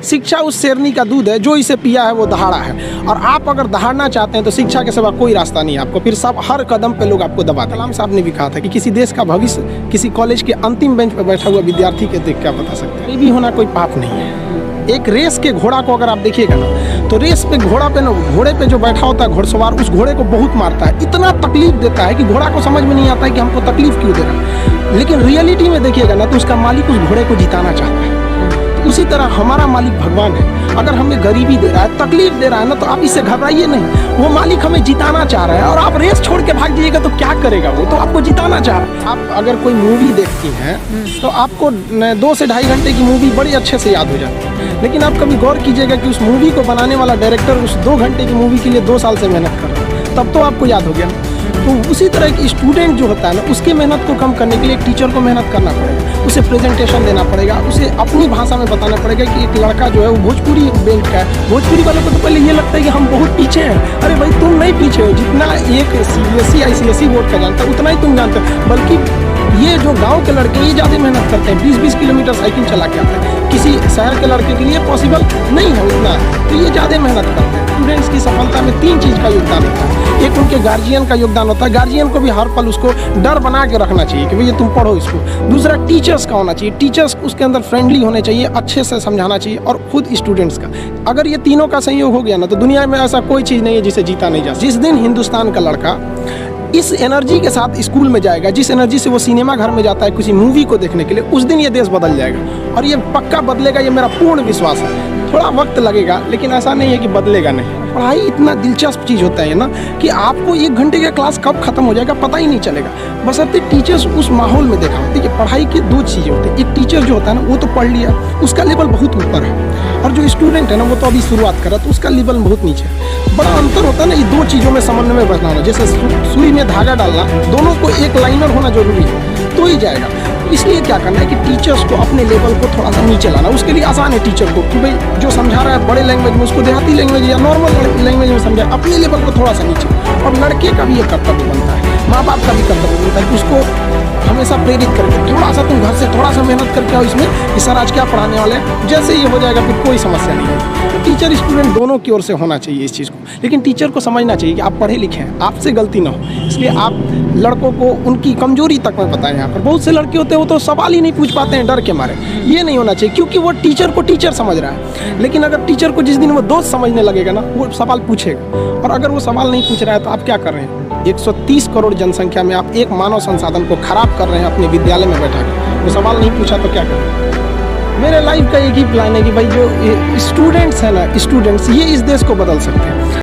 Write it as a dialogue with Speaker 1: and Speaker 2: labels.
Speaker 1: शिक्षा उस शेरनी का दूध है, जो इसे पिया है वो दहाड़ा है। और आप अगर दहाड़ना चाहते हैं तो शिक्षा के सिवा कोई रास्ता नहीं है आपको, फिर सब हर कदम पे लोग आपको दबा देंगे। कलाम साहब ने भी कहा था कि किसी देश का भविष्य किसी कॉलेज के अंतिम बेंच पर बैठा हुआ विद्यार्थी के देख क्या बता सकते हैं। भी होना कोई पाप नहीं है। एक रेस के घोड़ा को अगर आप देखिएगा ना, तो रेस पे घोड़ा पे ना, घोड़े पे जो बैठा होता है घुड़सवार, उस घोड़े को बहुत मारता है, इतना तकलीफ देता है कि घोड़ा को समझ में नहीं आता है कि हमको तकलीफ क्यों दे रहा है। लेकिन रियलिटी में देखिएगा ना, तो उसका मालिक उस घोड़े को जिताना चाहता है। उसी तरह हमारा मालिक भगवान है। अगर हमें गरीबी दे रहा है, तकलीफ दे रहा है ना, तो आप इससे घबराइए नहीं। वो मालिक हमें जिताना चाह रहा है, और आप रेस छोड़ के भाग जाइएगा तो क्या करेगा, वो तो आपको जिताना चाह रहा है। आप अगर कोई मूवी देखती हैं तो आपको 2 से ढाई घंटे की मूवी बड़ी अच्छे से याद हो जाती है। लेकिन आप कभी गौर कीजिएगा कि उस मूवी को बनाने वाला डायरेक्टर उस 2 घंटे की मूवी के लिए 2 साल से मेहनत कर रहा है, तब तो आपको याद हो गया। तो उसी तरह की स्टूडेंट जो होता है ना, उसके मेहनत को कम करने के लिए एक टीचर को मेहनत करना पड़ेगा, उसे प्रेजेंटेशन देना पड़ेगा, उसे अपनी भाषा में बताना पड़ेगा कि एक लड़का जो है वो भोजपुरी बेल्ट का है। भोजपुरी वालों को तो पहले ये लगता है कि हम बहुत पीछे हैं। अरे भाई, तुम नहीं पीछे हो, जितना एक CBSE ICSE बोर्ड का जानता है उतना ही तुम जानते हो। बल्कि ये जो गांव के लड़के ये ज़्यादा मेहनत करते हैं, 20-20 किलोमीटर साइकिल चला के आते हैं। किसी शहर के लड़के के लिए पॉसिबल नहीं है उतना, तो ये ज़्यादा मेहनत करते हैं। स्टूडेंट्स की सफलता में 3 चीज़ का योगदान होता है। एक उनके गार्जियन का योगदान होता है, गार्जियन को भी हर पल उसको डर बना के रखना चाहिए कि भैया तुम पढ़ो इसको। दूसरा टीचर्स का होना चाहिए, टीचर्स उसके अंदर फ्रेंडली होने चाहिए, अच्छे से समझाना चाहिए, और खुद स्टूडेंट्स का। अगर ये तीनों का संयोग हो गया ना, तो दुनिया में ऐसा कोई चीज़ नहीं है जिसे जीता नहीं जा। जिस दिन हिंदुस्तान का लड़का इस एनर्जी के साथ स्कूल में जाएगा, जिस एनर्जी से वो सिनेमा घर में जाता है किसी मूवी को देखने के लिए, उस दिन ये देश बदल जाएगा। और ये पक्का बदलेगा, ये मेरा पूर्ण विश्वास है। थोड़ा वक्त लगेगा, लेकिन ऐसा नहीं है कि बदलेगा नहीं। पढ़ाई इतना दिलचस्प चीज़ होता है ना कि आपको 1 घंटे का क्लास कब खत्म हो जाएगा पता ही नहीं चलेगा, बशर्ते टीचर्स उस माहौल में देखा। देखिए, पढ़ाई की 2 चीज़ें होती हैं। एक टीचर जो होता है ना, वो तो पढ़ लिया, उसका लेवल बहुत ऊपर है, और जो स्टूडेंट है ना, वो तो अभी शुरुआत कर रहा है, तो उसका लेवल बहुत नीचे है। बड़ा अंतर होता है ना, ये 2 चीज़ों में समन्वय बनाना। जैसे सुई में धागा डालना, दोनों को एक लाइनर होना जरूरी है, तो ही जाएगा। इसलिए क्या करना है कि टीचर्स को अपने लेवल को थोड़ा सा नीचे लाना। उसके लिए आसान है टीचर को कि भाई जो समझा रहा है बड़े लैंग्वेज में, उसको देहाती लैंग्वेज या नॉर्मल लैंग्वेज में समझाए, अपने लेवल को थोड़ा सा नीचे। और लड़के का भी ये कर्तव्य बनता है, माँ बाप का भी कर्तव्य बनता है कि उसको हमेशा प्रेरित करके थोड़ा सा तुम घर से थोड़ा सा मेहनत करके आओ इसमें कि सर आज क्या पढ़ाने वाले हैं। जैसे ये हो जाएगा फिर कोई समस्या नहीं है। तो टीचर स्टूडेंट दोनों की ओर से होना चाहिए इस चीज़ को। लेकिन टीचर को समझना चाहिए कि आप पढ़े लिखे हैं, आपसे गलती ना हो, इसलिए आप लड़कों को उनकी कमजोरी तक में बताएं। यहाँ पर बहुत से लड़के होते हैं वो तो सवाल ही नहीं पूछ पाते हैं डर के मारे। ये नहीं होना चाहिए, क्योंकि वो टीचर को टीचर समझ रहा है। लेकिन अगर टीचर को जिस दिन वो दोस्त समझने लगेगा ना, वो सवाल पूछेगा। और अगर वो सवाल नहीं पूछ रहा है तो आप क्या कर रहे हैं? 130 करोड़ जनसंख्या में आप एक मानव संसाधन को खराब कर रहे हैं अपने विद्यालय में बैठा कर। वो सवाल नहीं पूछा तो क्या करें? मेरे लाइफ का एक ही प्लान है कि भाई जो स्टूडेंट्स हैं ना, स्टूडेंट्स ये इस देश को बदल सकते हैं।